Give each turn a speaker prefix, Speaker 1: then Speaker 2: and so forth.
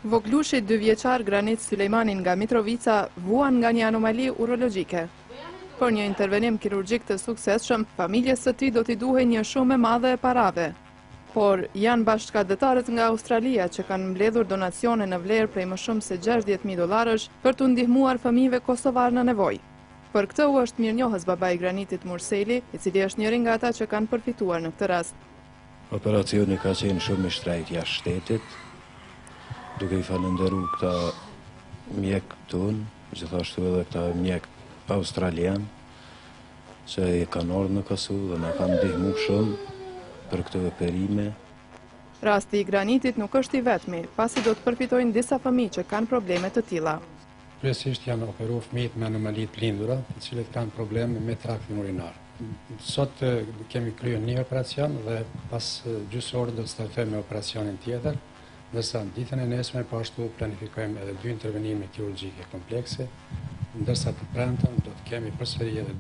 Speaker 1: Voglushi 2 vjeçar Granit Sulejmanin nga Mitrovica vuan nga një anomali urologjike. Për një intervenim kirurgjik të suksesshëm, familjes së tij do t'i duhej një shumë e madhe e parave. Por janë bashkëdhetarët nga Australia që kanë mbledhur donacione në vlerë prej më shumë se $60.000 për t'u ndihmuar fëmijëve kosovar në nevojë. Për këtë u është mirënjohës babai i Granitit Murseli, i cili është njëri nga ata që kanë përfituar në këtë rast.
Speaker 2: Operacioni ka qenë shumë i shtrejtë jashtë shtetit, duke i falënderu këta mjek tonë, gjithashtu edhe këta mjek australian, që i kanë ardhur në Kosovë dhe na kanë ndihmu shumë për këtë operime.
Speaker 1: Rasti i Granitit nuk është i vetmi, pasi do të përfitojnë disa fëmijë që kanë probleme të tilla.
Speaker 3: Kryesisht janë operuar fëmijët me anomali të lindura, të cilët kanë probleme me traktin urinar. Sot kemi kryer një operacion dhe pas gjysmë ore do të startojmë me operacionin tjetër, ndërsa në ditën e nesme po ashtu planifikojmë edhe 2 intervenime kirurgjike komplekse, ndërsa të premten do të kemi përsëri edhe